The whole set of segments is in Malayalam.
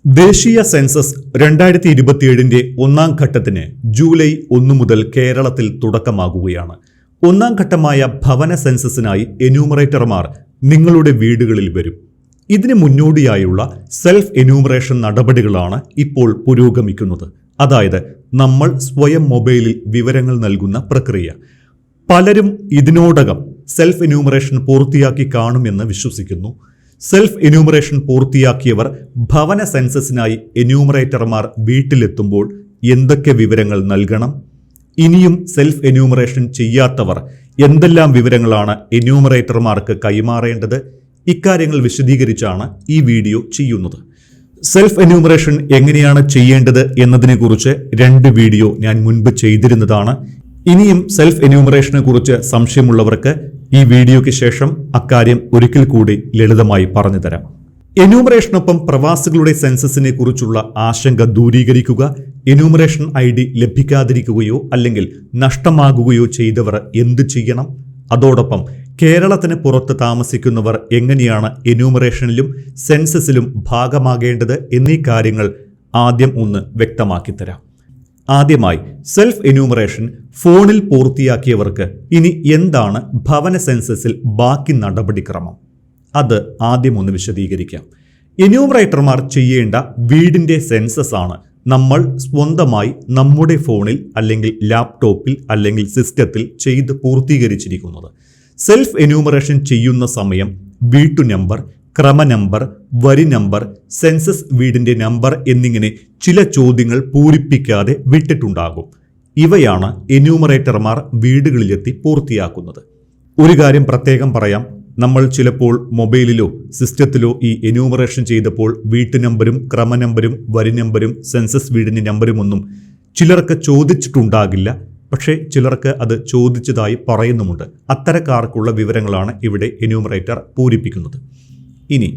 ദേശീയ സെൻസസ് 2027 ഒന്നാം ഘട്ടത്തിന് ജൂലൈ 1 മുതൽ കേരളത്തിൽ തുടക്കമാകുകയാണ്. ഒന്നാം ഘട്ടമായ ഭവന സെൻസസിനായി എന്യൂമറേറ്റർമാർ നിങ്ങളുടെ വീടുകളിൽ വരും. ഇതിന് മുന്നോടിയായുള്ള സെൽഫ് എന്യൂമറേഷൻ നടപടികളാണ് ഇപ്പോൾ പുരോഗമിക്കുന്നത്. അതായത് നമ്മൾ സ്വയം മൊബൈലിൽ വിവരങ്ങൾ നൽകുന്ന പ്രക്രിയ. പലരും ഇതിനോടകം സെൽഫ് എന്യൂമറേഷൻ പൂർത്തിയാക്കി കാണുമെന്ന് വിശ്വസിക്കുന്നു. സെൽഫ് എന്യൂമറേഷൻ പൂർത്തിയാക്കിയവർ ഭവന സെൻസസിനായി എന്യൂമറേറ്റർമാർ വീട്ടിലെത്തുമ്പോൾ എന്തൊക്കെ വിവരങ്ങൾ നൽകണം? ഇനിയും സെൽഫ് എന്യൂമറേഷൻ ചെയ്യാത്തവർ എന്തെല്ലാം വിവരങ്ങളാണ് എന്യൂമറേറ്റർമാർക്ക് കൈമാറേണ്ടത്? ഇക്കാര്യങ്ങൾ വിശദീകരിച്ചാണ് ഈ വീഡിയോ ചെയ്യുന്നത്. സെൽഫ് എന്യൂമറേഷൻ എങ്ങനെയാണ് ചെയ്യേണ്ടത് എന്നതിനെക്കുറിച്ച് 2 വീഡിയോ ഞാൻ മുൻപ് ചെയ്തിരുന്നതാണ്. ഇനിയും സെൽഫ് എന്യൂമറേഷനെ കുറിച്ച് സംശയമുള്ളവർക്ക് ഈ വീഡിയോയ്ക്ക് ശേഷം അക്കാര്യം ഒരിക്കൽ കൂടി ലളിതമായി പറഞ്ഞു തരാം. എന്യൂമറേഷനൊപ്പം പ്രവാസികളുടെ സെൻസസിനെ കുറിച്ചുള്ള ആശങ്ക ദൂരീകരിക്കുക. എന്യൂമറേഷൻ ID ലഭിക്കാതിരിക്കുകയോ അല്ലെങ്കിൽ നഷ്ടമാകുകയോ ചെയ്തവർ എന്തു ചെയ്യണം? അതോടൊപ്പം കേരളത്തിന് പുറത്ത് താമസിക്കുന്നവർ എങ്ങനെയാണ് എന്യൂമറേഷനിലും സെൻസസിലും ഭാഗമാകേണ്ടത് എന്നീ കാര്യങ്ങൾ ആദ്യം ഒന്ന് വ്യക്തമാക്കി തരാം. ആദ്യമായി സെൽഫ് എന്യൂമറേഷൻ ഫോണിൽ പൂർത്തിയാക്കിയവർക്ക് ഇനി എന്താണ് ഭവന സെൻസസിൽ ബാക്കി നടപടിക്രമം? അത് ആദ്യം ഒന്ന് വിശദീകരിക്കാം. എന്യൂമറേറ്റർമാർ ചെയ്യേണ്ട വീടിന്റെ സെൻസസ് ആണ് നമ്മൾ സ്വന്തമായി നമ്മുടെ ഫോണിൽ അല്ലെങ്കിൽ ലാപ്ടോപ്പിൽ അല്ലെങ്കിൽ സിസ്റ്റത്തിൽ ചെയ്ത് പൂർത്തീകരിച്ചിരിക്കുന്നത്. സെൽഫ് എന്യൂമറേഷൻ ചെയ്യുന്ന സമയം വീട്ടു നമ്പർ, ക്രമ നമ്പർ, വരി നമ്പർ, സെൻസസ് വീടിന്റെ നമ്പർ എന്നിങ്ങനെ ചില ചോദ്യങ്ങൾ പൂരിപ്പിക്കാതെ വിട്ടിട്ടുണ്ടാകും. ഇവയാണ് എന്യൂമറേറ്റർമാർ വീടുകളിലെത്തി പൂർത്തിയാക്കുന്നത്. ഒരു കാര്യം പ്രത്യേകം പറയാം, നമ്മൾ ചിലപ്പോൾ മൊബൈലിലോ സിസ്റ്റത്തിലോ ഈ എന്യൂമറേഷൻ ചെയ്തപ്പോൾ വീട്ടു നമ്പരും ക്രമ നമ്പരും വരി നമ്പരും സെൻസസ് വീടിന്റെ നമ്പരുമൊന്നും ചിലർക്ക് ചോദിച്ചിട്ടുണ്ടാകില്ല. പക്ഷേ ചിലർക്ക് അത് ചോദിച്ചതായി പറയുന്നുമുണ്ട്. അത്തരക്കാർക്കുള്ള വിവരങ്ങളാണ് ഇവിടെ എന്യൂമറേറ്റർ പൂരിപ്പിക്കുന്നത്. ഇനി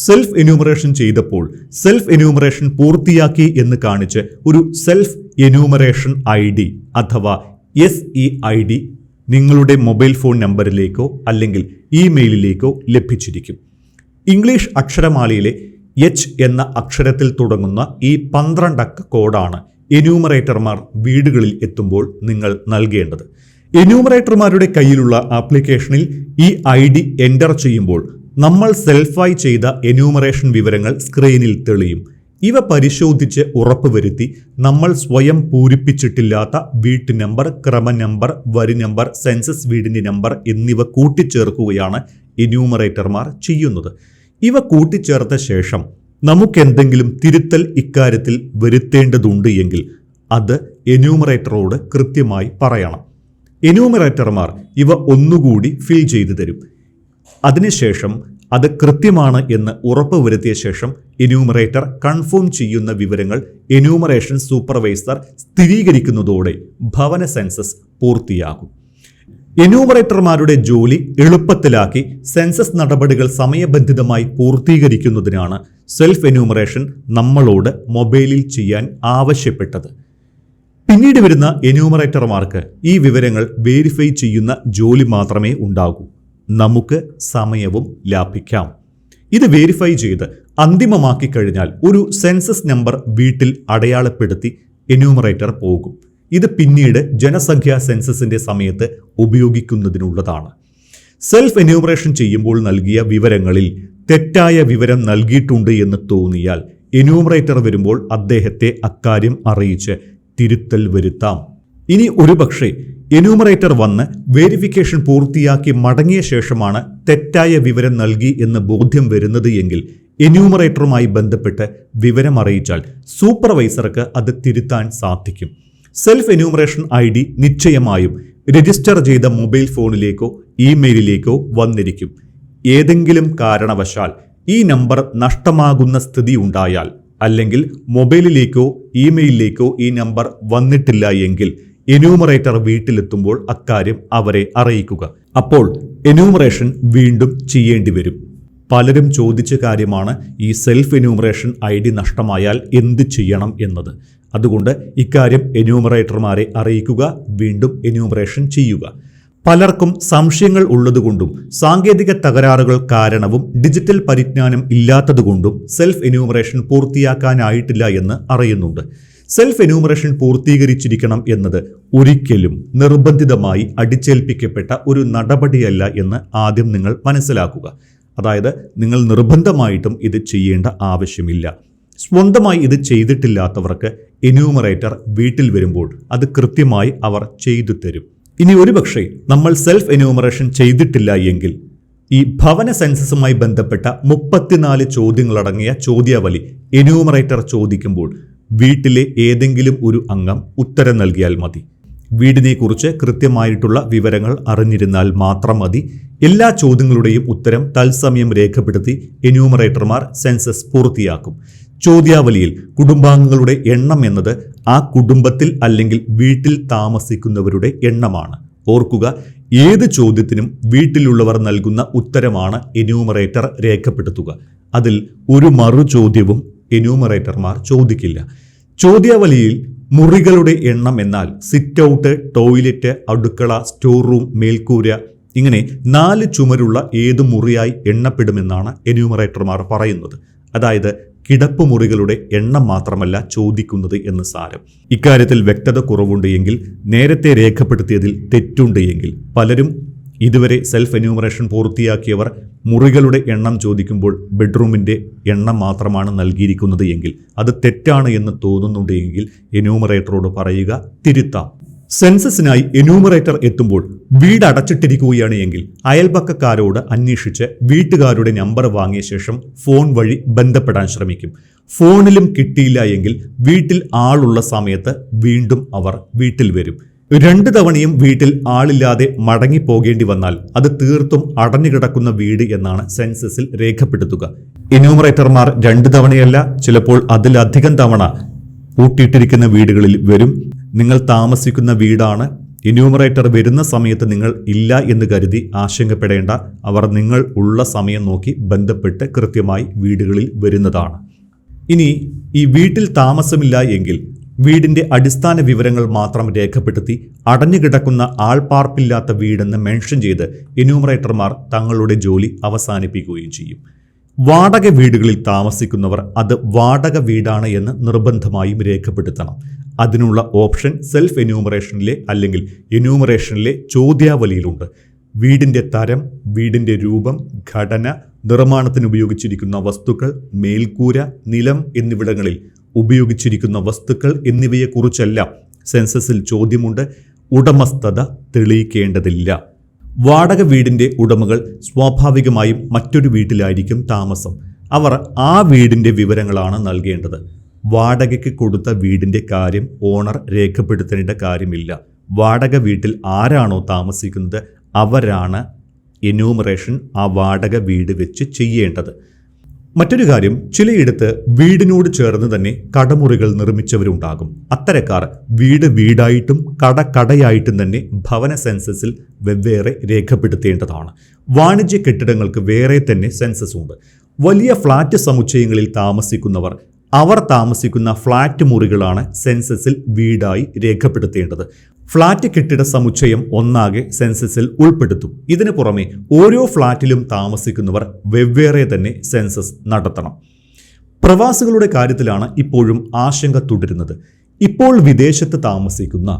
സെൽഫ് എന്യൂമറേഷൻ ചെയ്തപ്പോൾ സെൽഫ് എന്യൂമറേഷൻ പൂർത്തിയാക്കി എന്ന് കാണിച്ച് ഒരു സെൽഫ് എന്യൂമറേഷൻ ID അഥവാ SEID നിങ്ങളുടെ മൊബൈൽ ഫോൺ നമ്പറിലേക്കോ അല്ലെങ്കിൽ ഇമെയിലിലേക്കോ ലഭിച്ചിരിക്കും. ഇംഗ്ലീഷ് അക്ഷരമാലയിലെ H എന്ന അക്ഷരത്തിൽ തുടങ്ങുന്ന ഈ 12 അക്ക കോഡാണ് എന്യൂമറേറ്റർമാർ വീടുകളിൽ എത്തുമ്പോൾ നിങ്ങൾ നൽകേണ്ടത്. എന്യൂമറേറ്റർമാരുടെ കയ്യിലുള്ള ആപ്ലിക്കേഷനിൽ ഈ ID എൻ്റർ ചെയ്യുമ്പോൾ നമ്മൾ സെൽഫായി ചെയ്ത എന്യൂമറേഷൻ വിവരങ്ങൾ സ്ക്രീനിൽ തെളിയും. ഇവ പരിശോധിച്ച് ഉറപ്പുവരുത്തി നമ്മൾ സ്വയം പൂരിപ്പിച്ചിട്ടില്ലാത്ത വീട്ടു നമ്പർ, ക്രമ നമ്പർ, വരി നമ്പർ, സെൻസസ് വീടിന്റെ നമ്പർ എന്നിവ കൂട്ടിച്ചേർക്കുകയാണ് എന്യൂമറേറ്റർമാർ ചെയ്യുന്നത്. ഇവ കൂട്ടിച്ചേർത്ത ശേഷം നമുക്കെന്തെങ്കിലും തിരുത്തൽ ഇക്കാര്യത്തിൽ വരുത്തേണ്ടതുണ്ട് എങ്കിൽ അത് എന്യൂമറേറ്ററോട് കൃത്യമായി പറയണം. എന്യൂമറേറ്റർമാർ ഇവ ഒന്നുകൂടി ഫിൽ ചെയ്തു തരും. അതിനുശേഷം അത് കൃത്യമാണ് എന്ന് ഉറപ്പുവരുത്തിയ ശേഷം എന്യൂമറേറ്റർ കൺഫേം ചെയ്യുന്ന വിവരങ്ങൾ എന്യൂമറേഷൻ സൂപ്പർവൈസർ സ്ഥിരീകരിക്കുന്നതോടെ ഭവന സെൻസസ് പൂർത്തിയാകും. എന്യൂമറേറ്റർമാരുടെ ജോലി എളുപ്പത്തിലാക്കി സെൻസസ് നടപടികൾ സമയബന്ധിതമായി പൂർത്തീകരിക്കുന്നതിനാണ് സെൽഫ് എന്യൂമറേഷൻ നമ്മളോട് മൊബൈലിൽ ചെയ്യാൻ ആവശ്യപ്പെട്ടത്. പിന്നീട് വരുന്ന എന്യൂമറേറ്റർമാർക്ക് ഈ വിവരങ്ങൾ വെരിഫൈ ചെയ്യുന്ന ജോലി മാത്രമേ ഉണ്ടാകൂ. നമുക്ക് സമയവും ലാഭിക്കാം. ഇത് വെരിഫൈ ചെയ്ത് അന്തിമമാക്കി കഴിഞ്ഞാൽ ഒരു സെൻസസ് നമ്പർ വീട്ടിൽ അടയാളപ്പെടുത്തി എന്യൂമറേറ്റർ പോകും. ഇത് പിന്നീട് ജനസംഖ്യാ സെൻസസിന്റെ സമയത്ത് ഉപയോഗിക്കുന്നതിനുള്ളതാണ്. സെൽഫ് എന്യൂമറേഷൻ ചെയ്യുമ്പോൾ നൽകിയ വിവരങ്ങളിൽ തെറ്റായ വിവരം നൽകിയിട്ടുണ്ട് എന്ന് തോന്നിയാൽ എന്യൂമറേറ്റർ വരുമ്പോൾ അദ്ദേഹത്തെ അക്കാര്യം അറിയിച്ച് തിരുത്തൽ വരുത്താം. ഇനി ഒരുപക്ഷെ എന്യൂമറേറ്റർ വന്ന് വെരിഫിക്കേഷൻ പൂർത്തിയാക്കി മടങ്ങിയ ശേഷമാണ് തെറ്റായ വിവരം നൽകി എന്ന് ബോധ്യം വരുന്നത് എങ്കിൽ എന്യൂമറേറ്ററുമായി ബന്ധപ്പെട്ട് വിവരം അറിയിച്ചാൽ സൂപ്പർവൈസർക്ക് അത് തിരുത്താൻ സാധിക്കും. സെൽഫ് എന്യൂമറേഷൻ ID നിശ്ചയമായും രജിസ്റ്റർ ചെയ്ത മൊബൈൽ ഫോണിലേക്കോ ഇമെയിലിലേക്കോ വന്നിരിക്കും. ഏതെങ്കിലും കാരണവശാൽ ഈ നമ്പർ നഷ്ടമാകുന്ന സ്ഥിതി ഉണ്ടായാൽ അല്ലെങ്കിൽ മൊബൈലിലേക്കോ ഇമെയിലിലേക്കോ ഈ നമ്പർ വന്നിട്ടില്ല എങ്കിൽ എന്യൂമറേറ്റർ വീട്ടിലെത്തുമ്പോൾ അക്കാര്യം അവരെ അറിയിക്കുക. അപ്പോൾ എന്യൂമറേഷൻ വീണ്ടും ചെയ്യേണ്ടി വരും. പലരും ചോദിച്ച കാര്യമാണ് ഈ സെൽഫ് എന്യൂമറേഷൻ ID നഷ്ടമായാൽ എന്ത് ചെയ്യണം എന്നത്. അതുകൊണ്ട് ഇക്കാര്യം എന്യൂമറേറ്റർമാരെ അറിയിക്കുക, വീണ്ടും എന്യൂമറേഷൻ ചെയ്യുക. പലർക്കും സംശയങ്ങൾ ഉള്ളതുകൊണ്ടും സാങ്കേതിക തകരാറുകൾ കാരണവും ഡിജിറ്റൽ പരിജ്ഞാനം ഇല്ലാത്തതുകൊണ്ടും സെൽഫ് എന്യൂമറേഷൻ പൂർത്തിയാക്കാനായിട്ടില്ല എന്ന് അറിയുന്നുണ്ട്. സെൽഫ് എന്യൂമറേഷൻ പൂർത്തീകരിച്ചിരിക്കണം എന്നത് ഒരിക്കലും നിർബന്ധിതമായി അടിച്ചേൽപ്പിക്കപ്പെട്ട ഒരു നടപടിയല്ല എന്ന് ആദ്യം നിങ്ങൾ മനസ്സിലാക്കുക. അതായത് നിങ്ങൾ നിർബന്ധമായിട്ടും ഇത് ചെയ്യേണ്ട ആവശ്യമില്ല. സ്വന്തമായി ഇത് ചെയ്തിട്ടില്ലാത്തവർക്ക് എന്യൂമറേറ്റർ വീട്ടിൽ വരുമ്പോൾ അത് കൃത്യമായി അവർ ചെയ്തു തരും. ഇനി ഒരുപക്ഷെ നമ്മൾ സെൽഫ് എന്യൂമറേഷൻ ചെയ്തിട്ടില്ല എങ്കിൽ ഈ ഭവന സെൻസസുമായി ബന്ധപ്പെട്ട 34 ചോദ്യങ്ങളടങ്ങിയ ചോദ്യാവലി എന്യൂമറേറ്റർ ചോദിക്കുമ്പോൾ വീട്ടിലെ ഏതെങ്കിലും ഒരു അംഗം ഉത്തരം നൽകിയാൽ മതി. വീടിനെക്കുറിച്ച് കൃത്യമായിട്ടുള്ള വിവരങ്ങൾ അറിഞ്ഞിരുന്നാൽ മാത്രം മതി. എല്ലാ ചോദ്യങ്ങളുടെയും ഉത്തരം തത്സമയം രേഖപ്പെടുത്തി എന്യൂമറേറ്റർമാർ സെൻസസ് പൂർത്തിയാക്കും. ചോദ്യാവലിയിൽ കുടുംബാംഗങ്ങളുടെ എണ്ണം എന്നത് ആ കുടുംബത്തിൽ അല്ലെങ്കിൽ വീട്ടിൽ താമസിക്കുന്നവരുടെ എണ്ണമാണ്. ഓർക്കുക, ഏത് ചോദ്യത്തിനും വീട്ടിലുള്ളവർ നൽകുന്ന ഉത്തരമാണ് എന്യൂമറേറ്റർ രേഖപ്പെടുത്തുക. അതിൽ ഒരു മറു ചോദ്യവും എന്യൂമറേറ്റർമാർ ചോദിക്കില്ല. ചോദ്യാവലിയിൽ മുറികളുടെ എണ്ണം എന്നാൽ സിറ്റ് ഔട്ട്, ടോയ്ലറ്റ്, അടുക്കള, സ്റ്റോർ റൂം, മേൽക്കൂര ഇങ്ങനെ 4 ചുമരുള്ള ഏത് മുറിയായി എണ്ണപ്പെടുമെന്നാണ് എന്യൂമറേറ്റർമാർ പറയുന്നത്. അതായത് കിടപ്പുമുറികളുടെ എണ്ണം മാത്രമല്ല ചോദിക്കുന്നത് എന്ന് സാരം. ഇക്കാര്യത്തിൽ വ്യക്തത കുറവുണ്ട് എങ്കിൽ, നേരത്തെ രേഖപ്പെടുത്തിയതിൽ തെറ്റുണ്ട് എങ്കിൽ, പലരും ഇതുവരെ സെൽഫ് എന്യൂമറേഷൻ പൂർത്തിയാക്കിയവർ മുറികളുടെ എണ്ണം ചോദിക്കുമ്പോൾ ബെഡ്റൂമിൻ്റെ എണ്ണം മാത്രമാണ് നൽകിയിരിക്കുന്നത് എങ്കിൽ അത് തെറ്റാണ് എന്ന് തോന്നുന്നുണ്ട് എങ്കിൽ എന്യൂമറേറ്ററോട് പറയുക, തിരുത്താം. സെൻസസിനായി എന്യൂമറേറ്റർ എത്തുമ്പോൾ വീട് അടച്ചിട്ടിരിക്കുകയാണ് എങ്കിൽ അയൽപക്കക്കാരോട് അന്വേഷിച്ച് വീട്ടുകാരുടെ നമ്പർ വാങ്ങിയ ശേഷം ഫോൺ വഴി ബന്ധപ്പെടാൻ ശ്രമിക്കും. ഫോണിലും കിട്ടിയില്ല എങ്കിൽ വീട്ടിൽ ആളുള്ള സമയത്ത് വീണ്ടും അവർ വീട്ടിൽ വരും. 2 തവണയും വീട്ടിൽ ആളില്ലാതെ മടങ്ങിപ്പോകേണ്ടി വന്നാൽ അത് തീർത്തും അടഞ്ഞുകിടക്കുന്ന വീട് എന്നാണ് സെൻസസിൽ രേഖപ്പെടുത്തുക. എന്യൂമറേറ്റർമാർ 2 തവണയല്ല, ചിലപ്പോൾ അതിലധികം തവണ പൂട്ടിയിട്ടിരിക്കുന്ന വീടുകളിൽ വരും. നിങ്ങൾ താമസിക്കുന്ന വീടാണ്. എന്യൂമറേറ്റർ വരുന്ന സമയത്ത് നിങ്ങൾ ഇല്ല എന്ന് കരുതി ആശങ്കപ്പെടേണ്ട. അവർ നിങ്ങൾ ഉള്ള സമയം നോക്കി ബന്ധപ്പെട്ട് കൃത്യമായി വീടുകളിൽ വരുന്നതാണ്. ഇനി ഈ വീട്ടിൽ താമസമില്ല എങ്കിൽ വീടിൻ്റെ അടിസ്ഥാന വിവരങ്ങൾ മാത്രം രേഖപ്പെടുത്തി അടഞ്ഞുകിടക്കുന്ന ആൾപ്പാർപ്പില്ലാത്ത വീടെന്ന് മെൻഷൻ ചെയ്ത് എന്യൂമറേറ്റർമാർ തങ്ങളുടെ ജോലി അവസാനിപ്പിക്കുകയും ചെയ്യും. വാടക വീടുകളിൽ താമസിക്കുന്നവർ അത് വാടക വീടാണ് എന്ന് നിർബന്ധമായും രേഖപ്പെടുത്തണം. അതിനുള്ള ഓപ്ഷൻ സെൽഫ് എന്യൂമറേഷനിലെ അല്ലെങ്കിൽ എന്യൂമറേഷനിലെ ചോദ്യാവലിയിലുണ്ട്. വീടിൻ്റെ തരം, വീടിൻ്റെ രൂപം, ഘടന, നിർമ്മാണത്തിന് ഉപയോഗിച്ചിരിക്കുന്ന വസ്തുക്കൾ, മേൽക്കൂര, നിലം എന്നിവിടങ്ങളിൽ ഉപയോഗിച്ചിരിക്കുന്ന വസ്തുക്കൾ എന്നിവയെക്കുറിച്ചെല്ലാം സെൻസസിൽ ചോദ്യമുണ്ട്. ഉടമസ്ഥത തെളിയിക്കേണ്ടതില്ല. വാടക വീടിൻ്റെ ഉടമകൾ സ്വാഭാവികമായും മറ്റൊരു വീട്ടിലായിരിക്കും താമസം. അവർ ആ വീടിൻ്റെ വിവരങ്ങളാണ് നൽകേണ്ടത്. വാടകയ്ക്ക് കൊടുത്ത വീടിൻ്റെ കാര്യം ഓണർ രേഖപ്പെടുത്തേണ്ട കാര്യമില്ല. വാടക വീട്ടിൽ ആരാണോ താമസിക്കുന്നത് അവരാണ് എന്യൂമറേഷൻ ആ വാടക വീട് വെച്ച് ചെയ്യേണ്ടത്. മറ്റൊരു കാര്യം, ചിലയിടത്ത് വീടിനോട് ചേർന്ന് തന്നെ കടമുറികൾ നിർമ്മിച്ചവരുണ്ടാകും. അത്തരക്കാർ വീട് വീടായിട്ടും കടയായിട്ടും തന്നെ ഭവന സെൻസസിൽ വെവ്വേറെ രേഖപ്പെടുത്തേണ്ടതാണ്. വാണിജ്യ കെട്ടിടങ്ങൾക്ക് വേറെ തന്നെ സെൻസസ് ഉണ്ട്. വലിയ ഫ്ളാറ്റ് സമുച്ചയങ്ങളിൽ താമസിക്കുന്നവർ അവർ താമസിക്കുന്ന ഫ്ളാറ്റ് മുറികളാണ് സെൻസസിൽ വീടായി രേഖപ്പെടുത്തേണ്ടത്. ഫ്ളാറ്റ് കെട്ടിട സമുച്ചയം ഒന്നാകെ സെൻസസിൽ ഉൾപ്പെടുത്തും. ഇതിനു പുറമെ ഓരോ ഫ്ളാറ്റിലും താമസിക്കുന്നവർ വെവ്വേറെ തന്നെ സെൻസസ് നടത്തണം. പ്രവാസികളുടെ കാര്യത്തിലാണ് ഇപ്പോഴും ആശങ്ക തുടരുന്നത്. ഇപ്പോൾ വിദേശത്ത് താമസിക്കുന്ന,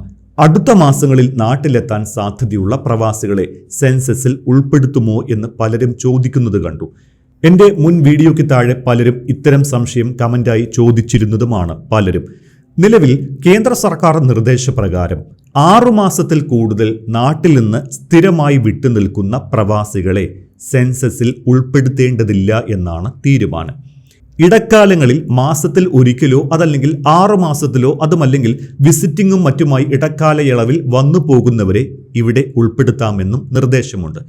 അടുത്ത മാസങ്ങളിൽ നാട്ടിലെത്താൻ സാധ്യതയുള്ള പ്രവാസികളെ സെൻസസിൽ ഉൾപ്പെടുത്തുമോ എന്ന് പലരും ചോദിക്കുന്നത് കണ്ടു. എൻ്റെ മുൻ വീഡിയോയ്ക്ക് താഴെ പലരും ഇത്തരം സംശയം കമൻ്റായി ചോദിച്ചിരുന്നതുമാണ് പലരും. നിലവിൽ കേന്ദ്ര സർക്കാർ നിർദ്ദേശപ്രകാരം 6 മാസത്തിൽ കൂടുതൽ നാട്ടിൽ നിന്ന് സ്ഥിരമായി വിട്ടുനിൽക്കുന്ന പ്രവാസികളെ സെൻസസിൽ ഉൾപ്പെടുത്തേണ്ടതില്ല എന്നാണ് തീരുമാനം. ഇടക്കാലങ്ങളിൽ മാസത്തിൽ ഒരിക്കലോ അതല്ലെങ്കിൽ 6 മാസത്തിലോ അതുമല്ലെങ്കിൽ വിസിറ്റിങ്ങും മറ്റുമായി ഇടക്കാലയളവിൽ വന്നു പോകുന്നവരെ ഇവിടെ ഉൾപ്പെടുത്താമെന്നും നിർദ്ദേശമുണ്ട്.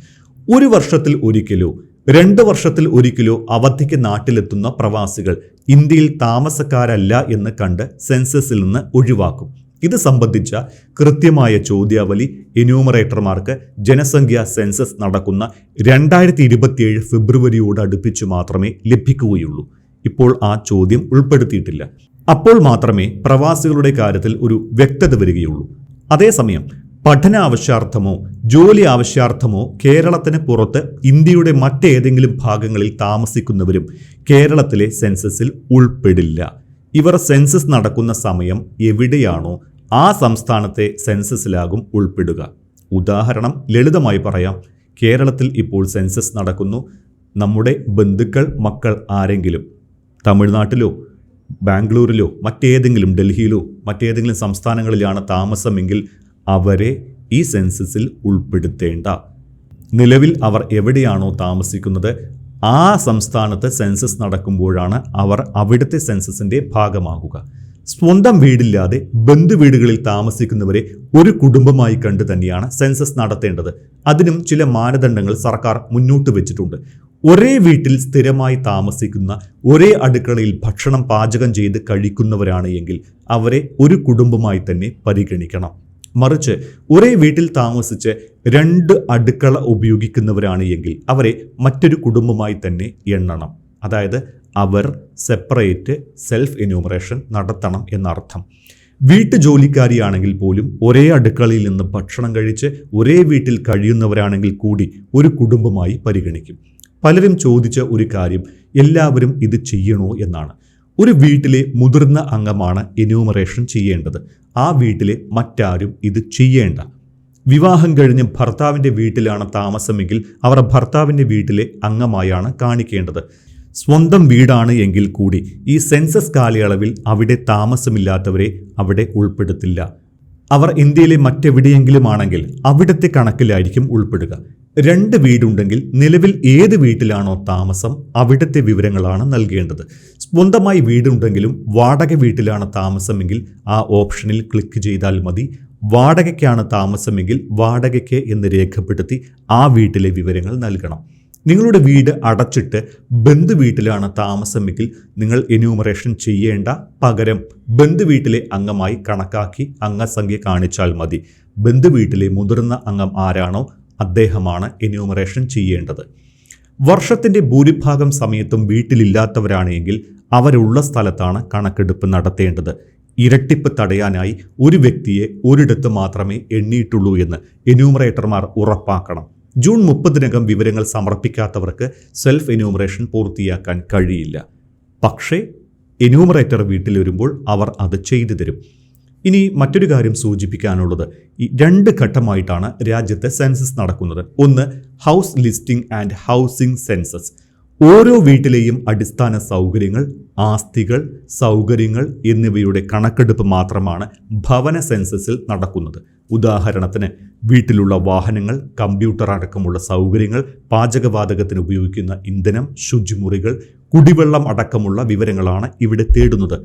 1 വർഷത്തിൽ ഒരിക്കലോ 2 വർഷത്തിൽ ഒരിക്കലോ അവധിക്ക് നാട്ടിലെത്തുന്ന പ്രവാസികൾ ഇന്ത്യയിൽ താമസക്കാരല്ല എന്ന് കണ്ട് സെൻസസിൽ നിന്ന് ഒഴിവാക്കും. ഇത് സംബന്ധിച്ച കൃത്യമായ ചോദ്യാവലി എന്യൂമറേറ്റർമാർക്ക് ജനസംഖ്യാ സെൻസസ് നടക്കുന്ന 2027 ഫെബ്രുവരിയോട് അടുപ്പിച്ച് മാത്രമേ ലഭിക്കുകയുള്ളൂ. ഇപ്പോൾ ആ ചോദ്യം ഉൾപ്പെടുത്തിയിട്ടില്ല. അപ്പോൾ മാത്രമേ പ്രവാസികളുടെ കാര്യത്തിൽ ഒരു വ്യക്തത വരികയുള്ളൂ. അതേസമയം പഠന ആവശ്യാർത്ഥമോ ജോലി ആവശ്യാർത്ഥമോ കേരളത്തിന് പുറത്ത് ഇന്ത്യയുടെ മറ്റേതെങ്കിലും ഭാഗങ്ങളിൽ താമസിക്കുന്നവരും കേരളത്തിലെ സെൻസസിൽ ഉൾപ്പെടില്ല. ഇവർ സെൻസസ് നടക്കുന്ന സമയം എവിടെയാണോ ആ സംസ്ഥാനത്തെ സെൻസസിലാകും ഉൾപ്പെടുക. ഉദാഹരണം ലളിതമായി പറയാം, കേരളത്തിൽ ഇപ്പോൾ സെൻസസ് നടക്കുന്നു. നമ്മുടെ ബന്ധുക്കൾ മക്കൾ ആരെങ്കിലും തമിഴ്നാട്ടിലോ ബാംഗ്ലൂരിലോ മറ്റേതെങ്കിലും ഡൽഹിയിലോ മറ്റേതെങ്കിലും സംസ്ഥാനങ്ങളിലാണ് താമസമെങ്കിൽ അവരെ ഈ സെൻസസിൽ ഉൾപ്പെടുത്തേണ്ട. നിലവിൽ അവർ എവിടെയാണോ താമസിക്കുന്നത് ആ സംസ്ഥാനത്ത് സെൻസസ് നടക്കുമ്പോഴാണ് അവർ അവിടുത്തെ സെൻസസിൻ്റെ ഭാഗമാകുക. സ്വന്തം വീടില്ലാതെ ബന്ധുവീടുകളിൽ താമസിക്കുന്നവരെ ഒരു കുടുംബമായി കണ്ട് തന്നെയാണ് സെൻസസ് നടത്തേണ്ടത്. അതിനും ചില മാനദണ്ഡങ്ങൾ സർക്കാർ മുന്നോട്ട് വെച്ചിട്ടുണ്ട്. ഒരേ വീട്ടിൽ സ്ഥിരമായി താമസിക്കുന്ന, ഒരേ അടുക്കളയിൽ ഭക്ഷണം പാചകം ചെയ്ത് കഴിക്കുന്നവരാണ് എങ്കിൽ അവരെ ഒരു കുടുംബമായി തന്നെ പരിഗണിക്കണം. മറിച്ച് ഒരേ വീട്ടിൽ താമസിച്ച് 2 അടുക്കള ഉപയോഗിക്കുന്നവരാണ് എങ്കിൽ അവരെ മറ്റൊരു കുടുംബമായി തന്നെ എണ്ണണം. അതായത് അവർ സെപ്പറേറ്റ് സെൽഫ് എന്യൂമറേഷൻ നടത്തണം എന്നർത്ഥം. വീട്ടുജോലിക്കാരിയാണെങ്കിൽ പോലും ഒരേ അടുക്കളയിൽ നിന്ന് ഭക്ഷണം കഴിച്ച് ഒരേ വീട്ടിൽ കഴിയുന്നവരാണെങ്കിൽ കൂടി ഒരു കുടുംബമായി പരിഗണിക്കും. പലരും ചോദിച്ച ഒരു കാര്യം, എല്ലാവരും ഇത് ചെയ്യണോ എന്നാണ്. ഒരു വീട്ടിലെ മുതിർന്ന അംഗമാണ് എന്യൂമറേഷൻ ചെയ്യേണ്ടത്. ആ വീട്ടിലെ മറ്റാരും ഇത് ചെയ്യേണ്ട. വിവാഹം കഴിഞ്ഞ് ഭർത്താവിൻ്റെ വീട്ടിലാണ് താമസമെങ്കിൽ അവർ ഭർത്താവിൻ്റെ വീട്ടിലെ അംഗമായാണ് കാണിക്കേണ്ടത്. സ്വന്തം വീടാണ് എങ്കിൽ കൂടി ഈ സെൻസസ് കാലയളവിൽ അവിടെ താമസമില്ലാത്തവരെ അവിടെ ഉൾപ്പെടുത്തില്ല. അവർ ഇന്ത്യയിലെ മറ്റെവിടെയെങ്കിലും ആണെങ്കിൽ അവിടുത്തെ കണക്കിലായിരിക്കും ഉൾപ്പെടുക. 2 വീടുണ്ടെങ്കിൽ നിലവിൽ ഏത് വീട്ടിലാണോ താമസം അവിടുത്തെ വിവരങ്ങളാണ് നൽകേണ്ടത്. സ്വന്തമായി വീടുണ്ടെങ്കിലും വാടക വീട്ടിലാണ് താമസമെങ്കിൽ ആ ഓപ്ഷനിൽ ക്ലിക്ക് ചെയ്താൽ മതി. വാടകയ്ക്കാണ് താമസമെങ്കിൽ വാടകയ്ക്ക് എന്ന് രേഖപ്പെടുത്തി ആ വീട്ടിലെ വിവരങ്ങൾ നൽകണം. നിങ്ങളുടെ വീട് അടച്ചിട്ട് ബന്ധുവീട്ടിലാണ് താമസമെങ്കിൽ നിങ്ങൾ എന്യൂമറേഷൻ ചെയ്യേണ്ട. പകരം ബന്ധുവീട്ടിലെ അംഗമായി കണക്കാക്കി അംഗസംഖ്യ കാണിച്ചാൽ മതി. ബന്ധുവീട്ടിലെ മുതിർന്ന അംഗം ആരാണോ അദ്ദേഹമാണ് എന്യൂമറേഷൻ ചെയ്യേണ്ടത്. വർഷത്തിൻ്റെ ഭൂരിഭാഗം സമയത്തും വീട്ടിലില്ലാത്തവരാണെങ്കിൽ അവരുള്ള സ്ഥലത്താണ് കണക്കെടുപ്പ് നടത്തേണ്ടത്. ഇരട്ടിപ്പ് തടയാനായി ഒരു വ്യക്തിയെ ഒരിടത്ത് മാത്രമേ എണ്ണിയിട്ടുള്ളൂ എന്ന് എന്യൂമറേറ്റർമാർ ഉറപ്പാക്കണം. ജൂൺ 30-നകം വിവരങ്ങൾ സമർപ്പിക്കാത്തവർക്ക് സെൽഫ് എന്യൂമറേഷൻ പൂർത്തിയാക്കാൻ കഴിയില്ല. പക്ഷേ എന്യൂമറേറ്റർ വീട്ടിൽ വരുമ്പോൾ അവർ അത് ചെയ്തു തരും. ഇനി മറ്റൊരു കാര്യം സൂചിപ്പിക്കാനുള്ളത്, ഈ 2 ഘട്ടമായിട്ടാണ് രാജ്യത്തെ സെൻസസ് നടക്കുന്നത്. ഒന്ന് house listing and housing census. ഓരോ വീട്ടിലെയും അടിസ്ഥാന സൗകര്യങ്ങൾ, ആസ്തികൾ, സൗകര്യങ്ങൾ എന്നിവയുടെ കണക്കെടുപ്പ് മാത്രമാണ് ഭവന സെൻസസിൽ നടക്കുന്നത്. ഉദാഹരണത്തിന് വീട്ടിലുള്ള വാഹനങ്ങൾ, കമ്പ്യൂട്ടർ അടക്കമുള്ള സൗകര്യങ്ങൾ, പാചകവാതകത്തിന് ഉപയോഗിക്കുന്ന ഇന്ധനം, ശുചിമുറികൾ, കുടിവെള്ളം അടക്കമുള്ള വിവരങ്ങളാണ് ഇവിടെ തേടുന്നത്.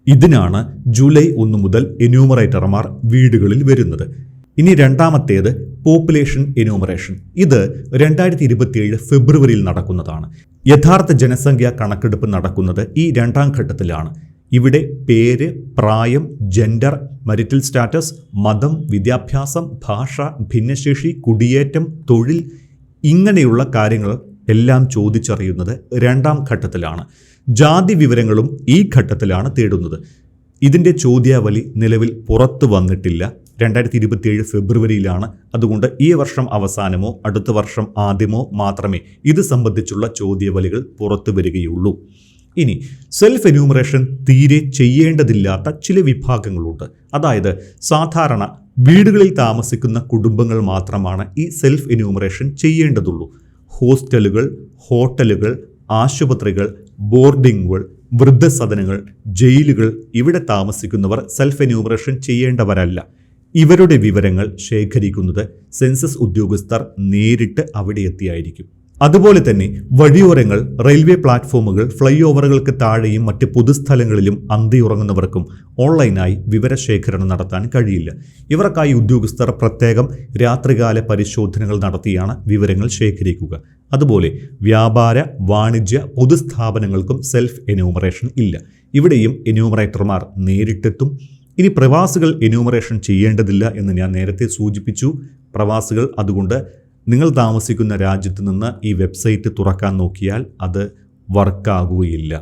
ഇതിനാണ് ജൂലൈ 1 മുതൽ എന്യൂമറേറ്റർമാർ വീടുകളിൽ വരുന്നത്. ഇനി രണ്ടാമത്തേത് പോപ്പുലേഷൻ എന്യൂമറേഷൻ. ഇത് 2027 ഫെബ്രുവരിയിൽ നടക്കുന്നതാണ്. യഥാർത്ഥ ജനസംഖ്യാ കണക്കെടുപ്പ് നടക്കുന്നത് ഈ 2ാം ഘട്ടത്തിലാണ്. ഇവിടെ പേര്, പ്രായം, ജെൻഡർ, മരിറ്റൽ സ്റ്റാറ്റസ്, മതം, വിദ്യാഭ്യാസം, ഭാഷ, ഭിന്നശേഷി, കുടിയേറ്റം, തൊഴിൽ ഇങ്ങനെയുള്ള കാര്യങ്ങൾ എല്ലാം ചോദിച്ചറിയുന്നത് 2ാം ഘട്ടത്തിലാണ്. ജാതി വിവരങ്ങളും ഈ ഘട്ടത്തിലാണ് തേടുന്നത്. ഇതിൻ്റെ ചോദ്യാവലി നിലവിൽ പുറത്തു വന്നിട്ടില്ല. 2027 ഫെബ്രുവരിയിലാണ്. അതുകൊണ്ട് ഈ വർഷം അവസാനമോ അടുത്ത വർഷം ആദ്യമോ മാത്രമേ ഇത് സംബന്ധിച്ചുള്ള ചോദ്യാവലികൾ പുറത്തു വരികയുള്ളൂ. ഇനി സെൽഫ് എന്യൂമറേഷൻ തീരെ ചെയ്യേണ്ടതില്ലാത്ത ചില വിഭാഗങ്ങളുണ്ട്. അതായത് സാധാരണ വീടുകളിൽ താമസിക്കുന്ന കുടുംബങ്ങൾ മാത്രമാണ് ഈ സെൽഫ് എന്യൂമറേഷൻ ചെയ്യേണ്ടതുള്ളൂ. ഹോസ്റ്റലുകൾ, ഹോട്ടലുകൾ, ആശുപത്രികൾ, ബോർഡിങ്ങുകൾ, വൃദ്ധസദനങ്ങൾ, ജയിലുകൾ ഇവിടെ താമസിക്കുന്നവർ സെൽഫ് എന്യൂമറേഷൻ ചെയ്യേണ്ടവരല്ല. ഇവരുടെ വിവരങ്ങൾ ശേഖരിക്കുന്നത് സെൻസസ് ഉദ്യോഗസ്ഥർ നേരിട്ട് അവിടെ എത്തിയായിരിക്കും. അതുപോലെ തന്നെ വഴിയോരങ്ങൾ, റെയിൽവേ പ്ലാറ്റ്ഫോമുകൾ, ഫ്ലൈ ഓവറുകൾക്ക് താഴെയും മറ്റ് പൊതുസ്ഥലങ്ങളിലും അന്തിയുറങ്ങുന്നവർക്കും ഓൺലൈനായി വിവരശേഖരണം നടത്താൻ കഴിയില്ല. ഇവർക്കായി ഉദ്യോഗസ്ഥർ പ്രത്യേകം രാത്രികാല പരിശോധനകൾ നടത്തിയാണ് വിവരങ്ങൾ ശേഖരിക്കുക. അതുപോലെ വ്യാപാര, വാണിജ്യ, പൊതുസ്ഥാപനങ്ങൾക്കും സെൽഫ് എന്യൂമറേഷൻ ഇല്ല. ഇവിടെയും എന്യൂമറേറ്റർമാർ നേരിട്ടെത്തും. ഇനി പ്രവാസികൾ എന്യൂമറേഷൻ ചെയ്യേണ്ടതില്ല എന്ന് ഞാൻ നേരത്തെ സൂചിപ്പിച്ചു. പ്രവാസികൾ അതുകൊണ്ട് നിങ്ങൾ താമസിക്കുന്ന രാജ്യത്ത് നിന്ന് ഈ വെബ്സൈറ്റ് തുറക്കാൻ നോക്കിയാൽ അത് വർക്കാകുകയില്ല.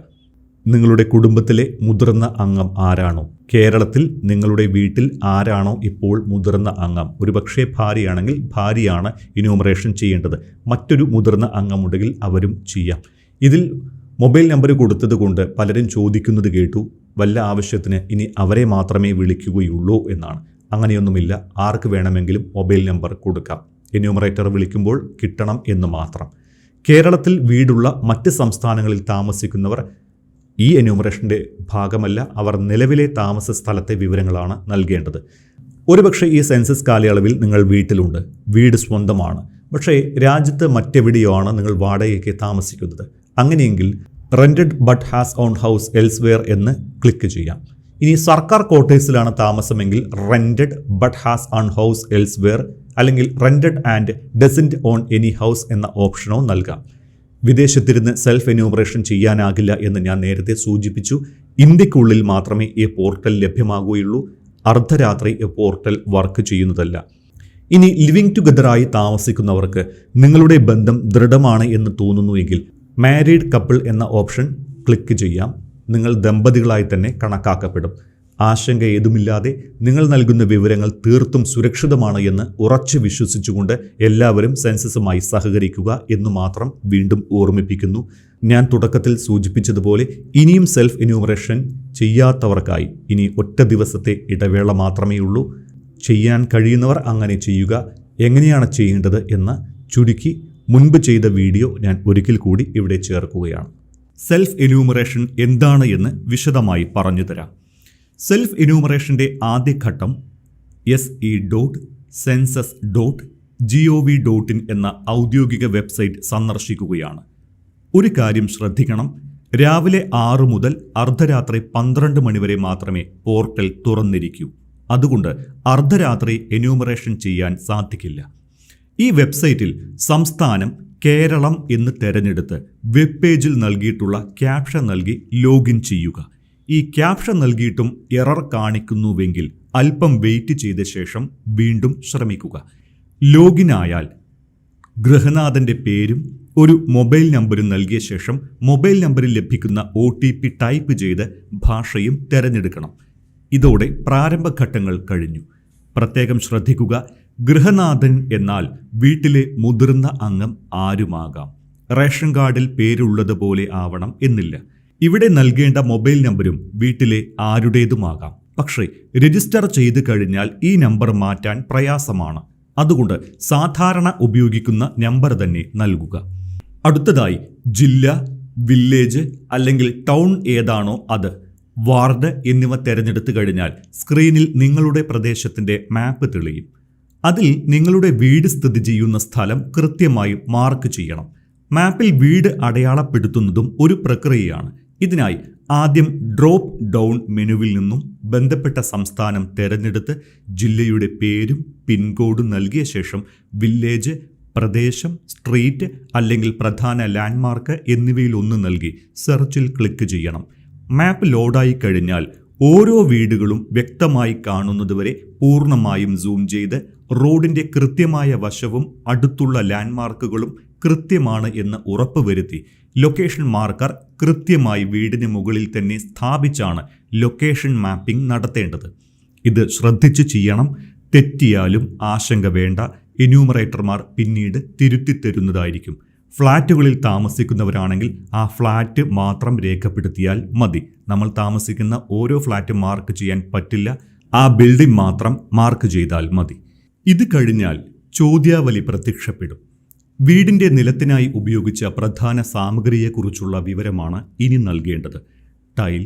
നിങ്ങളുടെ കുടുംബത്തിലെ മുതിർന്ന അംഗം ആരാണോ, കേരളത്തിൽ നിങ്ങളുടെ വീട്ടിൽ ആരാണോ ഇപ്പോൾ മുതിർന്ന അംഗം, ഒരുപക്ഷെ ഭാര്യയാണെങ്കിൽ ഭാര്യയാണ് എന്യൂമറേഷൻ ചെയ്യേണ്ടത്, മറ്റൊരു മുതിർന്ന അംഗമുണ്ടെങ്കിൽ അവരും ചെയ്യാം. ഇതിൽ മൊബൈൽ നമ്പർ കൊടുത്തത് കൊണ്ട് പലരും ചോദിക്കുന്നത് കേട്ടു, വല്ല ആവശ്യത്തിന് ഇനി അവരെ മാത്രമേ വിളിക്കുകയുള്ളൂ എന്നാണ്. അങ്ങനെയൊന്നുമില്ല, ആർക്ക് വേണമെങ്കിലും മൊബൈൽ നമ്പർ കൊടുക്കാം. എന്യൂമറേറ്റർ വിളിക്കുമ്പോൾ കിട്ടണം എന്ന് മാത്രം. കേരളത്തിൽ വീടുള്ള മറ്റ് സംസ്ഥാനങ്ങളിൽ താമസിക്കുന്നവർ ഈ എന്യൂമറേഷൻ്റെ ഭാഗമല്ല, അവർ നിലവിലെ താമസ സ്ഥലത്തെ വിവരങ്ങളാണ് നൽകേണ്ടത്. ഒരുപക്ഷെ ഈ സെൻസസ് കാലയളവിൽ നിങ്ങൾ വീട്ടിലുണ്ട്, വീട് സ്വന്തമാണ്, പക്ഷേ രാജ്യത്ത് മറ്റെവിടെയോ ആണ് നിങ്ങൾ വാടകയ്ക്ക് താമസിക്കുന്നത്. അങ്ങനെയെങ്കിൽ rented but has own house elsewhere എന്ന് ക്ലിക്ക് ചെയ്യാം. ഇനി സർക്കാർ ക്വാർട്ടേഴ്സിലാണ് താമസമെങ്കിൽ rented but has own house elsewhere അല്ലെങ്കിൽ rented and doesn't own any house എന്ന ഓപ്ഷനോ നൽകാം. വിദേശത്തിരുന്ന് സെൽഫ് എന്യൂമറേഷൻ ചെയ്യാനാകില്ല എന്ന് ഞാൻ നേരത്തെ സൂചിപ്പിച്ചു. ഇന്ത്യക്കുള്ളിൽ മാത്രമേ ഈ പോർട്ടൽ ലഭ്യമാകുകയുള്ളൂ. അർദ്ധരാത്രി ഈ പോർട്ടൽ വർക്ക് ചെയ്യുന്നതല്ല. ഇനി ലിവിങ് ടുഗദറായി താമസിക്കുന്നവർക്ക് നിങ്ങളുടെ ബന്ധം ദൃഢമാണ് എന്ന് തോന്നുന്നുവെങ്കിൽ മാരീഡ് കപ്പിൾ എന്ന ഓപ്ഷൻ ക്ലിക്ക് ചെയ്യാം. നിങ്ങൾ ദമ്പതികളായി തന്നെ കണക്കാക്കപ്പെടും. ആശങ്ക ഏതുമില്ലാതെ നിങ്ങൾ നൽകുന്ന വിവരങ്ങൾ തീർത്തും സുരക്ഷിതമാണ് എന്ന് ഉറച്ചു വിശ്വസിച്ചുകൊണ്ട് എല്ലാവരും സെൻസസുമായി സഹകരിക്കുക എന്ന് മാത്രം വീണ്ടും ഓർമ്മിപ്പിക്കുന്നു. ഞാൻ തുടക്കത്തിൽ സൂചിപ്പിച്ചതുപോലെ ഇനിയും സെൽഫ് എന്യൂമറേഷൻ ചെയ്യാത്തവർക്കായി ഇനി ഒറ്റ ദിവസത്തെ ഇടവേള മാത്രമേ ഉള്ളൂ. ചെയ്യാൻ കഴിയുന്നവർ അങ്ങനെ ചെയ്യുക. എങ്ങനെയാണ് ചെയ്യേണ്ടത് എന്ന് ചുരുക്കി മുൻപ് ചെയ്ത വീഡിയോ ഞാൻ ഒരിക്കൽ കൂടി ഇവിടെ ചേർക്കുകയാണ്. സെൽഫ് എന്യൂമറേഷൻ എന്താണ് എന്ന് വിശദമായി പറഞ്ഞു തരാം. സെൽഫ് എന്യൂമറേഷൻ്റെ ആദ്യഘട്ടം se.census.gov.in എന്ന ഔദ്യോഗിക വെബ്സൈറ്റ് സന്ദർശിക്കുകയാണ്. ഒരു കാര്യം ശ്രദ്ധിക്കണം, രാവിലെ 6 മുതൽ അർദ്ധരാത്രി 12 മണിവരെ മാത്രമേ പോർട്ടൽ തുറന്നിരിക്കൂ. അതുകൊണ്ട് അർദ്ധരാത്രി എന്യൂമറേഷൻ ചെയ്യാൻ സാധിക്കില്ല. ഈ വെബ്സൈറ്റിൽ സംസ്ഥാനം കേരളം എന്ന് തിരഞ്ഞെടുത്ത് വെബ് പേജിൽ നൽകിയിട്ടുള്ള ക്യാപ്ഷൻ നൽകി ലോഗിൻ ചെയ്യുക. ഈ ക്യാപ്ഷൻ നൽകിയിട്ടും എറർ കാണിക്കുന്നുവെങ്കിൽ അല്പം വെയിറ്റ് ചെയ്ത ശേഷം വീണ്ടും ശ്രമിക്കുക. ലോഗിൻ ആയാൽ ഗൃഹനാഥൻ്റെ പേരും ഒരു മൊബൈൽ നമ്പരും നൽകിയ ശേഷം മൊബൈൽ നമ്പറിൽ ലഭിക്കുന്ന OTP ടൈപ്പ് ചെയ്ത് ഭാഷയും തിരഞ്ഞെടുക്കണം. ഇതോടെ പ്രാരംഭഘട്ടങ്ങൾ കഴിഞ്ഞു. പ്രത്യേകം ശ്രദ്ധിക്കുക, ഗൃഹനാഥൻ എന്നാൽ വീട്ടിലെ മുതിർന്ന അംഗം ആരുമാകാം. റേഷൻ കാർഡിൽ പേരുള്ളതുപോലെ ആവണം എന്നില്ല. ഇവിടെ നൽകേണ്ട മൊബൈൽ നമ്പരും വീട്ടിലെ ആരുടേതുമാകാം. പക്ഷേ രജിസ്റ്റർ ചെയ്ത് കഴിഞ്ഞാൽ ഈ നമ്പർ മാറ്റാൻ പ്രയാസമാണ്. അതുകൊണ്ട് സാധാരണ ഉപയോഗിക്കുന്ന നമ്പർ തന്നെ നൽകുക. അടുത്തതായി ജില്ല, വില്ലേജ് അല്ലെങ്കിൽ ടൗൺ ഏതാണോ അത്, വാർഡ് എന്നിവ തിരഞ്ഞെടുത്തു കഴിഞ്ഞാൽ സ്ക്രീനിൽ നിങ്ങളുടെ പ്രദേശത്തിൻ്റെ മാപ്പ് തെളിയും. അതിൽ നിങ്ങളുടെ വീട് സ്ഥിതി ചെയ്യുന്ന സ്ഥലം കൃത്യമായി മാർക്ക് ചെയ്യണം. മാപ്പിൽ വീട് അടയാളപ്പെടുത്തുന്നതും ഒരു പ്രക്രിയയാണ്. ഇതിനായി ആദ്യം ഡ്രോപ്പ് ഡൗൺ മെനുവിൽ നിന്നും ബന്ധപ്പെട്ട സംസ്ഥാനം തിരഞ്ഞെടുത്ത് ജില്ലയുടെ പേരും പിൻകോഡും നൽകിയ ശേഷം വില്ലേജ്, പ്രദേശം, സ്ട്രീറ്റ് അല്ലെങ്കിൽ പ്രധാന ലാൻഡ്മാർക്ക് എന്നിവയിലൊന്ന് നൽകി സെർച്ചിൽ ക്ലിക്ക് ചെയ്യണം. മാപ്പ് ലോഡായി കഴിഞ്ഞാൽ ഓരോ വീടുകളും വ്യക്തമായി കാണുന്നതുവരെ പൂർണ്ണമായും സൂം ചെയ്ത് റോഡിൻ്റെ കൃത്യമായ വശവും അടുത്തുള്ള ലാൻഡ്മാർക്കുകളും കൃത്യമാണ് എന്ന് ഉറപ്പുവരുത്തി ലൊക്കേഷൻ മാർക്കർ കൃത്യമായി വീടിന് മുകളിൽ തന്നെ സ്ഥാപിച്ചാണ് ലൊക്കേഷൻ മാപ്പിംഗ് നടത്തേണ്ടത്. ഇത് ശ്രദ്ധിച്ച് ചെയ്യണം. തെറ്റിയാലും ആശങ്ക വേണ്ട, എന്യൂമറേറ്റർമാർ പിന്നീട് തിരുത്തിത്തരുന്നതായിരിക്കും. ഫ്ലാറ്റുകളിൽ താമസിക്കുന്നവരാണെങ്കിൽ ആ ഫ്ലാറ്റ് മാത്രം രേഖപ്പെടുത്തിയാൽ മതി. നമ്മൾ താമസിക്കുന്ന ഓരോ ഫ്ലാറ്റ് മാർക്ക് ചെയ്യാൻ പറ്റില്ല, ആ ബിൽഡിംഗ് മാത്രം മാർക്ക് ചെയ്താൽ മതി. ഇത് കഴിഞ്ഞാൽ ചോദ്യാവലി പ്രത്യക്ഷപ്പെടും. വീടിൻ്റെ നിലത്തിനായി ഉപയോഗിച്ച പ്രധാന സാമഗ്രിയെക്കുറിച്ചുള്ള വിവരമാണ് ഇനി നൽകേണ്ടത്. ടൈൽ,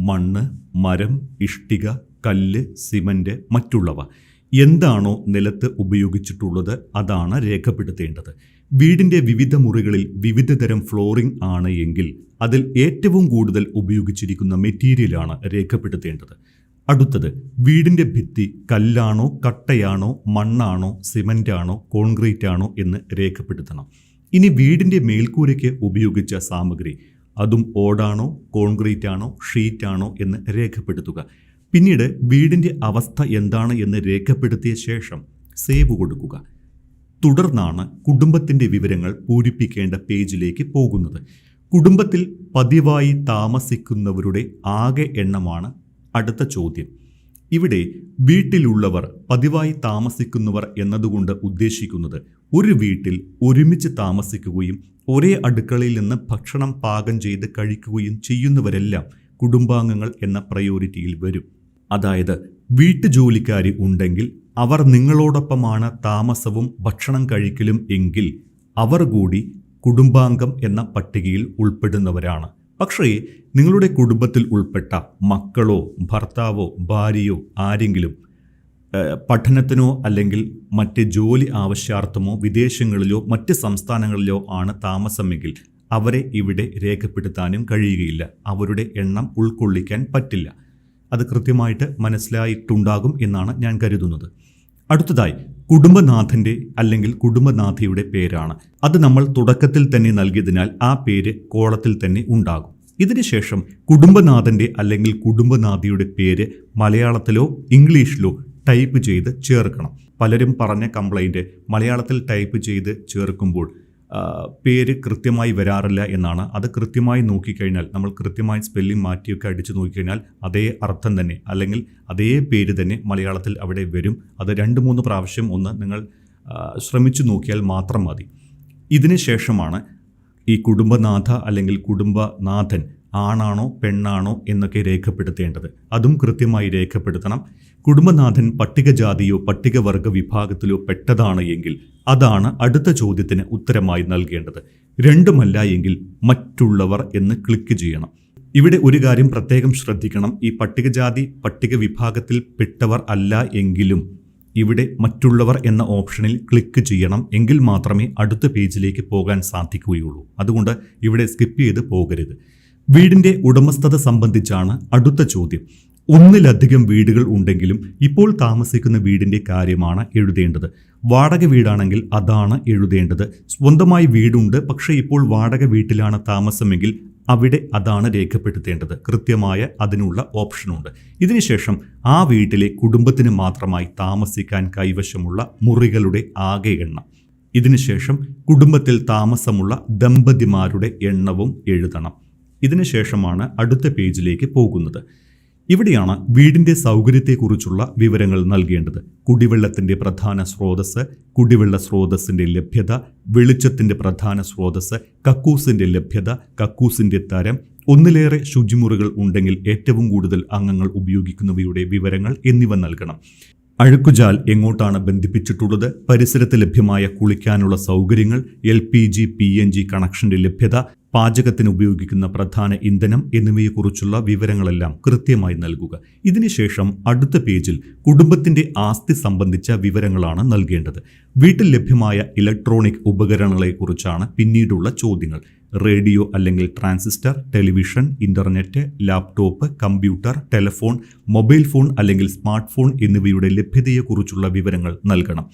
മണ്ണ്, മരം, ഇഷ്ടിക, കല്ല്, സിമൻറ്റ്, മറ്റുള്ളവ എന്താണോ നിലത്ത് ഉപയോഗിച്ചിട്ടുള്ളത് അതാണ് രേഖപ്പെടുത്തേണ്ടത്. വീടിൻ്റെ വിവിധ മുറികളിൽ വിവിധ തരം ഫ്ലോറിംഗ് ആണ് എങ്കിൽ അതിൽ ഏറ്റവും കൂടുതൽ ഉപയോഗിച്ചിരിക്കുന്ന മെറ്റീരിയലാണ് രേഖപ്പെടുത്തേണ്ടത്. അടുത്തത്, വീടിൻ്റെ ഭിത്തി കല്ലാണോ, കട്ടയാണോ, മണ്ണാണോ, സിമൻ്റാണോ, കോൺക്രീറ്റ് ആണോ എന്ന് രേഖപ്പെടുത്തണം. ഇനി വീടിൻ്റെ മേൽക്കൂരയ്ക്ക് ഉപയോഗിച്ച സാമഗ്രി, അതും ഓടാണോ, കോൺക്രീറ്റ് ആണോ, ഷീറ്റാണോ എന്ന് രേഖപ്പെടുത്തുക. പിന്നീട് വീടിൻ്റെ അവസ്ഥ എന്താണ് എന്ന് രേഖപ്പെടുത്തിയ ശേഷം സേവ് കൊടുക്കുക. തുടർന്നാണ് കുടുംബത്തിൻ്റെ വിവരങ്ങൾ പൂരിപ്പിക്കേണ്ട പേജിലേക്ക് പോകുന്നത്. കുടുംബത്തിൽ പതിവായി താമസിക്കുന്നവരുടെ ആകെ എണ്ണമാണ് അടുത്ത ചോദ്യം. ഇവിടെ വീട്ടിലുള്ളവർ, പതിവായി താമസിക്കുന്നവർ എന്നതുകൊണ്ട് ഉദ്ദേശിക്കുന്നത് ഒരു വീട്ടിൽ ഒരുമിച്ച് താമസിക്കുകയും ഒരേ അടുക്കളയിൽ നിന്ന് ഭക്ഷണം പാകം ചെയ്ത് കഴിക്കുകയും ചെയ്യുന്നവരെല്ലാം കുടുംബാംഗങ്ങൾ എന്ന പ്രയോറിറ്റിയിൽ വരും. അതായത് വീട്ടുജോലിക്കാരി ഉണ്ടെങ്കിൽ അവർ നിങ്ങളോടൊപ്പമാണ് താമസവും ഭക്ഷണം കഴിക്കലും എങ്കിൽ അവർ കൂടി കുടുംബാംഗം എന്ന പട്ടികയിൽ ഉൾപ്പെടുന്നവരാണ്. പക്ഷേ നിങ്ങളുടെ കുടുംബത്തിൽ ഉൾപ്പെട്ട മക്കളോ ഭർത്താവോ ഭാര്യയോ ആരെങ്കിലും പഠനത്തിനോ അല്ലെങ്കിൽ മറ്റ് ജോലി ആവശ്യാർത്ഥമോ വിദേശങ്ങളിലോ മറ്റ് സംസ്ഥാനങ്ങളിലോ ആണ് താമസമെങ്കിൽ അവരെ ഇവിടെ രേഖപ്പെടുത്താനും കഴിയുകയില്ല. അവരുടെ എണ്ണം ഉൾക്കൊള്ളിക്കാൻ പറ്റില്ല. അത് കൃത്യമായിട്ട് മനസ്സിലായിട്ടുണ്ടാകും എന്നാണ് ഞാൻ കരുതുന്നത്. അടുത്തതായി കുടുംബനാഥൻ്റെ അല്ലെങ്കിൽ കുടുംബനാഥയുടെ പേരാണ്. അത് നമ്മൾ തുടക്കത്തിൽ തന്നെ നൽകിയതിനാൽ ആ പേര് കോളത്തിൽ തന്നെ ഉണ്ടാകും. ഇതിനുശേഷം കുടുംബനാഥൻ്റെ അല്ലെങ്കിൽ കുടുംബനാഥിയുടെ പേര് മലയാളത്തിലോ ഇംഗ്ലീഷിലോ ടൈപ്പ് ചെയ്ത് ചേർക്കണം. പലരും പറഞ്ഞ കംപ്ലൈൻറ്റ് മലയാളത്തിൽ ടൈപ്പ് ചെയ്ത് ചേർക്കുമ്പോൾ പേര് കൃത്യമായി വരാറില്ല എന്നാണ്. അത് കൃത്യമായി നോക്കിക്കഴിഞ്ഞാൽ, നമ്മൾ കൃത്യമായി സ്പെല്ലിംഗ് മാറ്റിയൊക്കെ അടിച്ചു നോക്കിക്കഴിഞ്ഞാൽ അതേ അർത്ഥം തന്നെ അല്ലെങ്കിൽ അതേ പേര് തന്നെ മലയാളത്തിൽ അവിടെ വരും. അത് 2-3 പ്രാവശ്യം ഒന്ന് നിങ്ങൾ ശ്രമിച്ചു നോക്കിയാൽ മാത്രം മതി. ഇതിന് ശേഷമാണ് ഈ കുടുംബനാഥ അല്ലെങ്കിൽ കുടുംബനാഥൻ ആണാണോ പെണ്ണാണോ എന്നൊക്കെ രേഖപ്പെടുത്തേണ്ടത്. അതും കൃത്യമായി രേഖപ്പെടുത്തണം. കുടുംബനാഥൻ പട്ടികജാതിയോ പട്ടികവർഗ വിഭാഗത്തിലോ പെട്ടതാണ് എങ്കിൽ അതാണ് അടുത്ത ചോദ്യത്തിന് ഉത്തരമായി നൽകേണ്ടത്. രണ്ടുമല്ല എങ്കിൽ മറ്റുള്ളവർ എന്ന് ക്ലിക്ക് ചെയ്യണം. ഇവിടെ ഒരു കാര്യം പ്രത്യേകം ശ്രദ്ധിക്കണം. ഈ പട്ടികജാതി പട്ടിക വിഭാഗത്തിൽ പെട്ടവർ അല്ല എങ്കിലും ഇവിടെ മറ്റുള്ളവർ എന്ന ഓപ്ഷനിൽ ക്ലിക്ക് ചെയ്യണം. എങ്കിൽ മാത്രമേ അടുത്ത പേജിലേക്ക് പോകാൻ സാധിക്കുകയുള്ളൂ. അതുകൊണ്ട് ഇവിടെ സ്കിപ്പ് ചെയ്ത് പോകരുത്. വീടിൻ്റെ ഉടമസ്ഥത സംബന്ധിച്ചാണ് അടുത്ത ചോദ്യം. ഒന്നിലധികം വീടുകൾ ഉണ്ടെങ്കിലും ഇപ്പോൾ താമസിക്കുന്ന വീടിൻ്റെ കാര്യമാണ് എഴുതേണ്ടത്. വാടക വീടാണെങ്കിൽ അതാണ് എഴുതേണ്ടത്. സ്വന്തമായി വീടുണ്ട് പക്ഷേ ഇപ്പോൾ വാടക വീട്ടിലാണ് താമസമെങ്കിൽ അവിടെ അതാണ് രേഖപ്പെടുത്തേണ്ടത്. കൃത്യമായ അതിനുള്ള ഓപ്ഷനുണ്ട്. ഇതിനുശേഷം ആ വീട്ടിലെ കുടുംബത്തിന് മാത്രമായി താമസിക്കാൻ കൈവശമുള്ള മുറികളുടെ ആകെ എണ്ണം. ഇതിനുശേഷം കുടുംബത്തിൽ താമസമുള്ള ദമ്പതിമാരുടെ എണ്ണവും എഴുതണം. ഇതിനുശേഷമാണ് അടുത്ത പേജിലേക്ക് പോകുന്നത്. ഇവിടെയാണ് വീടിൻ്റെ സൗകര്യത്തെക്കുറിച്ചുള്ള വിവരങ്ങൾ നൽകേണ്ടത്. കുടിവെള്ളത്തിൻ്റെ പ്രധാന സ്രോതസ്സ്, കുടിവെള്ള സ്രോതസ്സിൻ്റെ ലഭ്യത, വെളിച്ചത്തിൻ്റെ പ്രധാന സ്രോതസ്സ്, കക്കൂസിൻ്റെ ലഭ്യത, കക്കൂസിൻ്റെ തരം, ഒന്നിലേറെ ശുചിമുറികൾ ഉണ്ടെങ്കിൽ ഏറ്റവും കൂടുതൽ അംഗങ്ങൾ ഉപയോഗിക്കുന്നവയുടെ വിവരങ്ങൾ എന്നിവ നൽകണം. അഴുക്കുചാൽ എങ്ങോട്ടാണ് ബന്ധിപ്പിച്ചിട്ടുള്ളത്, പരിസരത്ത് ലഭ്യമായ കുളിക്കാനുള്ള സൗകര്യങ്ങൾ, LPG PNG കണക്ഷൻ്റെ ലഭ്യത, പാചകത്തിന് ഉപയോഗിക്കുന്ന പ്രധാന ഇന്ധനം എന്നിവയെക്കുറിച്ചുള്ള വിവരങ്ങളെല്ലാം കൃത്യമായി നൽകുക. ഇതിനുശേഷം അടുത്ത പേജിൽ കുടുംബത്തിൻ്റെ ആസ്തി സംബന്ധിച്ച വിവരങ്ങളാണ് നൽകേണ്ടത്. വീട്ടിൽ ലഭ്യമായ ഇലക്ട്രോണിക് ഉപകരണങ്ങളെക്കുറിച്ചാണ് പിന്നീടുള്ള ചോദ്യങ്ങൾ. റേഡിയോ അല്ലെങ്കിൽ transistor, television, internet, laptop, computer, telephone, mobile phone അല്ലെങ്കിൽ സ്മാർട്ട് ഫോൺ എന്നിവയുടെ ലഭ്യതയെക്കുറിച്ചുള്ള വിവരങ്ങൾ നൽകണം.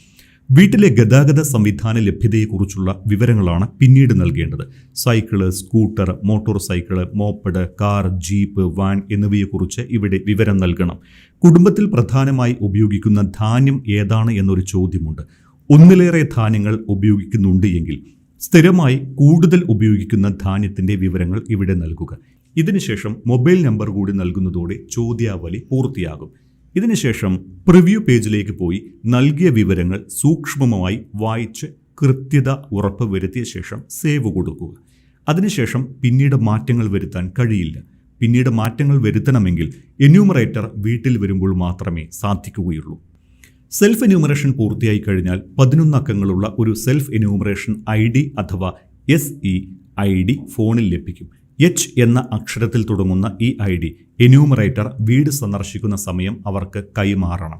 വീട്ടിലെ ഗതാഗത സംവിധാന ലഭ്യതയെക്കുറിച്ചുള്ള വിവരങ്ങളാണ് പിന്നീട് നൽകേണ്ടത്. Cycle, scooter, motor cycle, moped, car, jeep, van എന്നിവയെക്കുറിച്ച് ഇവിടെ വിവരം നൽകണം. കുടുംബത്തിൽ പ്രധാനമായി ഉപയോഗിക്കുന്ന ധാന്യം ഏതാണ് എന്നൊരു ചോദ്യമുണ്ട്. ഒന്നിലേറെ ധാന്യങ്ങൾ ഉപയോഗിക്കുന്നുണ്ട് എങ്കിൽ സ്ഥിരമായി കൂടുതൽ ഉപയോഗിക്കുന്ന ധാന്യത്തിൻ്റെ വിവരങ്ങൾ ഇവിടെ നൽകുക. ഇതിനുശേഷം മൊബൈൽ നമ്പർ കൂടി നൽകുന്നതോടെ ചോദ്യാവലി പൂർത്തിയാകും. ഇതിനുശേഷം പ്രിവ്യൂ പേജിലേക്ക് പോയി നൽകിയ വിവരങ്ങൾ സൂക്ഷ്മമായി വായിച്ച് കൃത്യത ഉറപ്പ് വരുത്തിയ ശേഷം സേവ് കൊടുക്കുക. അതിനുശേഷം പിന്നീട് മാറ്റങ്ങൾ വരുത്താൻ കഴിയില്ല. പിന്നീട് മാറ്റങ്ങൾ വരുത്തണമെങ്കിൽ എന്യൂമറേറ്റർ വീട്ടിൽ വരുമ്പോൾ മാത്രമേ സാധിക്കുകയുള്ളൂ. സെൽഫ് എന്യൂമറേഷൻ പൂർത്തിയായി കഴിഞ്ഞാൽ 11 അക്കങ്ങളുള്ള ഒരു സെൽഫ് എന്യൂമറേഷൻ ID അഥവാ SEID ഫോണിൽ ലഭിക്കും. H എന്ന അക്ഷരത്തിൽ തുടങ്ങുന്ന ഈ ID എന്യൂമറേറ്റർ വീട് സന്ദർശിക്കുന്ന സമയം അവർക്ക് കൈമാറണം.